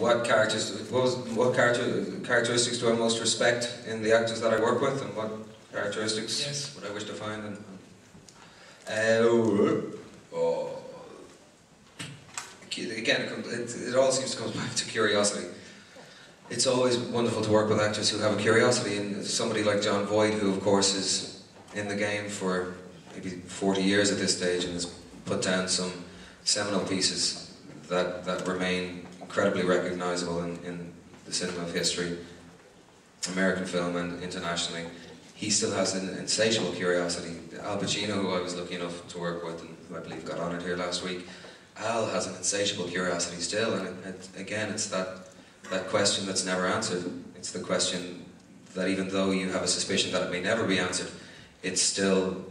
what characteristics do I most respect in the actors that I work with, and what characteristics would I wish to find? Again, it all seems to come back to curiosity. It's always wonderful to work with actors who have a curiosity, and somebody like John Voight, who of course is in the game for maybe 40 years at this stage and has put down some seminal pieces that remain incredibly recognisable in the cinema of history, American film and internationally. He still has an insatiable curiosity. Al Pacino, who I was lucky enough to work with and who I believe got honoured here last week, Al has an insatiable curiosity still, and again, it's that question that's never answered. It's the question that even though you have a suspicion that it may never be answered, it's still,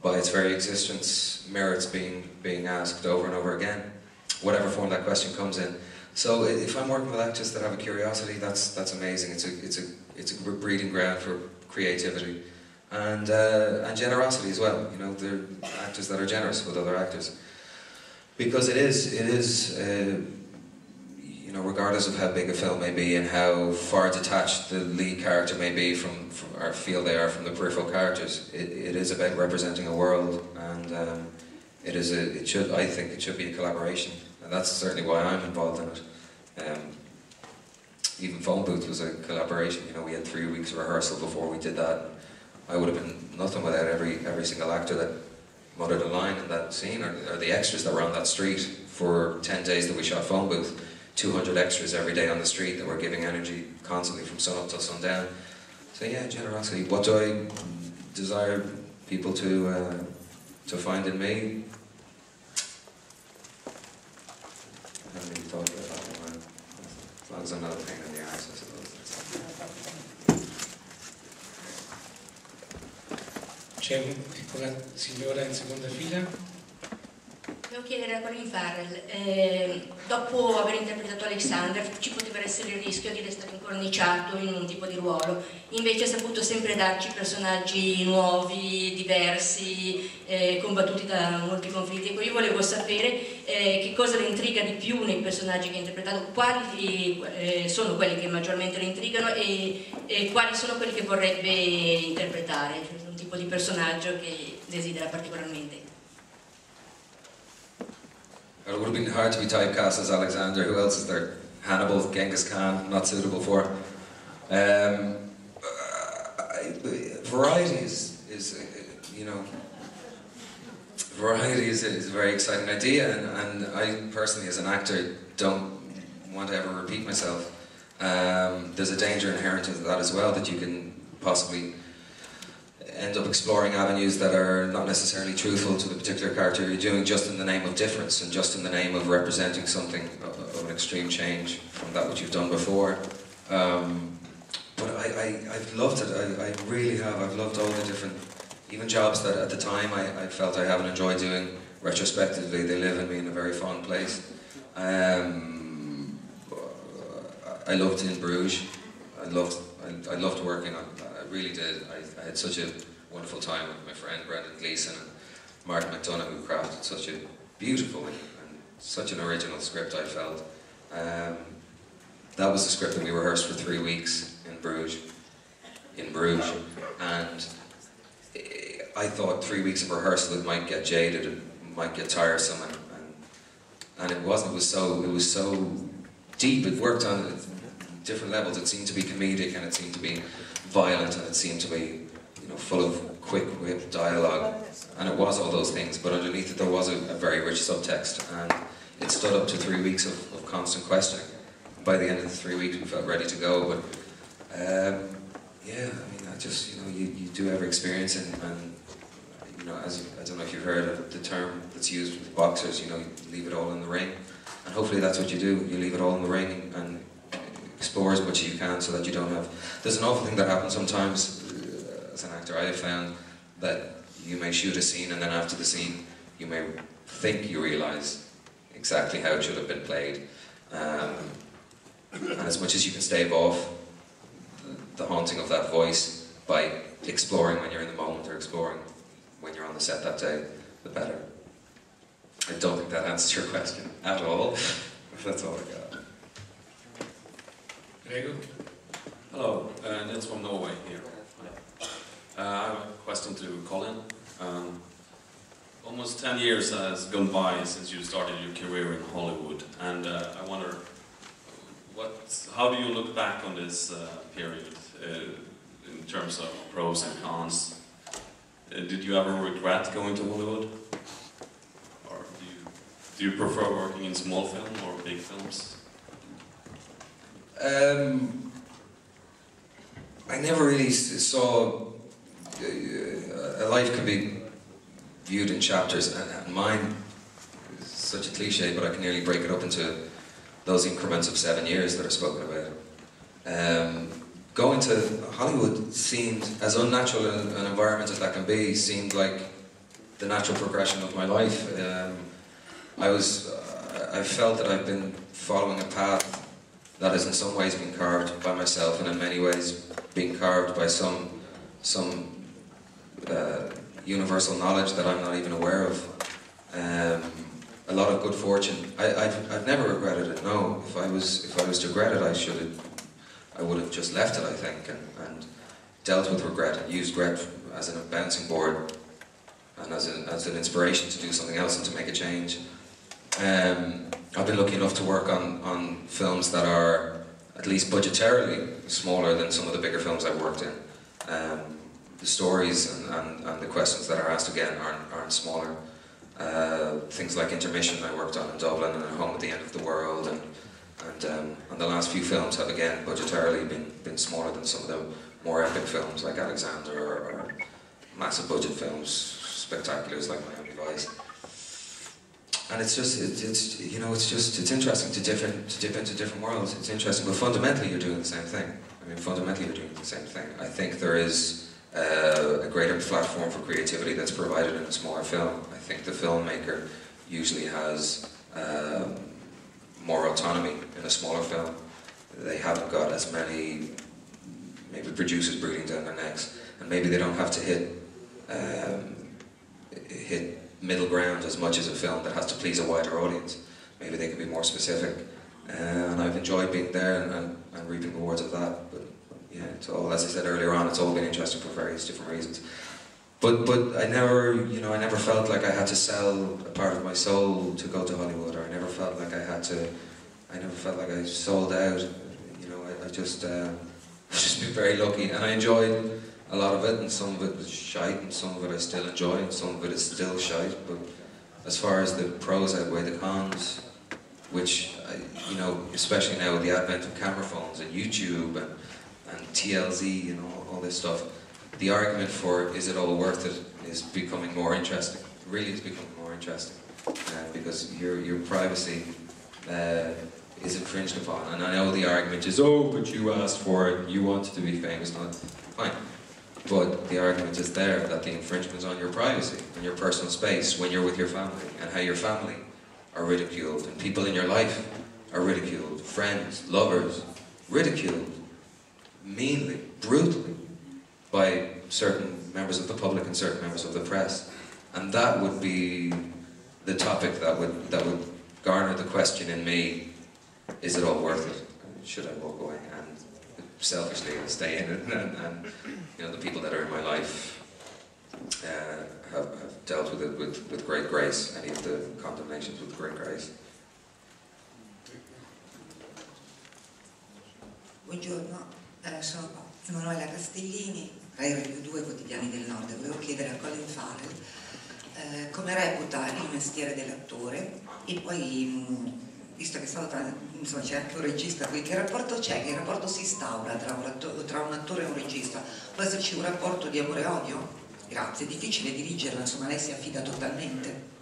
by its very existence, merits being asked over and over again, whatever form that question comes in. So if I'm working with actors that have a curiosity, that's amazing. It's a breeding ground for creativity and generosity as well. You know, they're actors that are generous with other actors, because it is you know, regardless of how big a film may be and how far detached the lead character may be from or feel they are from the peripheral characters, it is about representing a world, and I think it should be a collaboration, and that's certainly why I'm involved in it. Even Phone Booth was a collaboration. You know, we had 3 weeks of rehearsal before we did that. I would have been nothing without every single actor that muttered a line in that scene, or the extras that were on that street for 10 days that we shot Phone Booth. 200 extras every day on the street that were giving energy constantly from sun up till sundown. So yeah, generosity. What do I desire people to find in me? I haven't even thought about that one. As long as I'm not a pain in the arse, I suppose. C'è una piccola signora in seconda fila. Devo chiedere a Colin Farrell, dopo aver interpretato Alexander ci poteva essere il rischio di restare incorniciato in un tipo di ruolo, invece ha saputo sempre darci personaggi nuovi, diversi, combattuti da molti conflitti. Ecco, io volevo sapere che cosa le intriga di più nei personaggi che ha interpretato, quali sono quelli che maggiormente le intrigano e quali sono quelli che vorrebbe interpretare, cioè un tipo di personaggio che desidera particolarmente. It would have been hard to be typecast as Alexander. Who else is there? Hannibal, Genghis Khan, not suitable for. Variety is you know, variety is a very exciting idea, and I personally, as an actor, don't want to ever repeat myself. There's a danger inherent in that as well, that you can possibly end up exploring avenues that are not necessarily truthful to the particular character you're doing, just in the name of difference and just in the name of representing something of an extreme change from that which you've done before. But I've loved it. I really have. I've loved all the different, even jobs that at the time I felt I haven't enjoyed doing. Retrospectively, they live in me in a very fond place. I loved In Bruges. I loved working on. I really did. I had such a wonderful time with my friend Brendan Gleeson and Martin McDonough, who crafted such a beautiful and such an original script, I felt. That was the script that we rehearsed for 3 weeks in Bruges, and I thought 3 weeks of rehearsal it might get jaded, it might get tiresome, and it wasn't. It was so deep. It worked on different levels. It seemed to be comedic, and it seemed to be violent, and it seemed to be, you know, full of quick whip dialogue, and it was all those things, but underneath it there was a very rich subtext, and it stood up to 3 weeks of constant questioning. By the end of the 3 weeks we felt ready to go, but yeah, I mean, I just, you know, you do ever experience it, and you know, as I don't know if you've heard of the term that's used with boxers, you know, you leave it all in the ring, and hopefully that's what you do. You leave it all in the ring and explore as much as you can, so that you don't have. There's an awful thing that happens sometimes as an actor. I have found that you may shoot a scene, and then after the scene you may think you realise exactly how it should have been played, and as much as you can stave off the haunting of that voice by exploring when you're in the moment, or exploring when you're on the set that day, the better. I don't think that answers your question at all. That's all I got. Prego. Hello, Nils from Norway here. I have a question to Colin. Almost 10 years has gone by since you started your career in Hollywood, and I wonder, how do you look back on this period in terms of pros and cons? Did you ever regret going to Hollywood? Or do you prefer working in small film or big films? I never really saw a life can be viewed in chapters, and mine is such a cliche, but I can nearly break it up into those increments of 7 years that are spoken about. Going to Hollywood seemed, as unnatural an environment as that can be, seemed like the natural progression of my life. I felt that I've been following a path that has in some ways been carved by myself, and in many ways being carved by some universal knowledge that I'm not even aware of. A lot of good fortune. I've never regretted it. No, if I was to regret it, I would have just left it, I think, and dealt with regret and used regret as a bouncing board and as an inspiration to do something else and to make a change. I've been lucky enough to work on films that are at least budgetarily smaller than some of the bigger films I've worked in. The stories and the questions that are asked again aren't smaller. Things like Intermission I worked on in Dublin, and Home at the End of the World, and the last few films have again budgetarily been smaller than some of the more epic films like Alexander or massive budget films, spectaculars like Miami Vice. And it's interesting to dip into different worlds. It's interesting, but fundamentally you're doing the same thing. I mean, fundamentally you're doing the same thing. I think there is a greater platform for creativity that's provided in a smaller film. I think the filmmaker usually has more autonomy in a smaller film. They haven't got as many maybe producers breathing down their necks, and maybe they don't have to hit middle ground as much as a film that has to please a wider audience. Maybe they can be more specific, and I've enjoyed being there and reaping the rewards of that. But yeah, it's all, as I said earlier on, it's all been interesting for various different reasons. But I never felt like I had to sell a part of my soul to go to Hollywood, or I never felt like I sold out. I just been very lucky, and I enjoyed a lot of it, and some of it was shite, and some of it I still enjoy, and some of it is still shite. But as far as the pros outweigh the cons, which especially now with the advent of camera phones and YouTube and TLZ and all this stuff, the argument for is it all worth it is becoming more interesting. It really is becoming more interesting, because your privacy is infringed upon. And I know the argument is, oh, but you asked for it, you wanted to be famous. Not fine. But the argument is there that the infringement is on your privacy and your personal space when you're with your family, and how your family are ridiculed, and people in your life are ridiculed, friends, lovers, ridiculed meanly, brutally, by certain members of the public and certain members of the press. And that would be the topic that would garner the question in me, is it all worth it? Should I walk away? And selfishly I'll stay in it, and the people that are in my life have dealt with it with great grace, any of the condemnations with great grace. Buongiorno, sono Emanuela Castiglini, Radio 2 Quotidiani del Nord. Volevo chiedere a Colin Farrell come reputa il mestiere dell'attore, e poi visto che c'è anche un regista qui, che rapporto c'è, che rapporto si instaura tra un attore e un regista? Può esserci un rapporto di amore e odio? Grazie, è difficile dirigerlo, insomma lei si affida totalmente.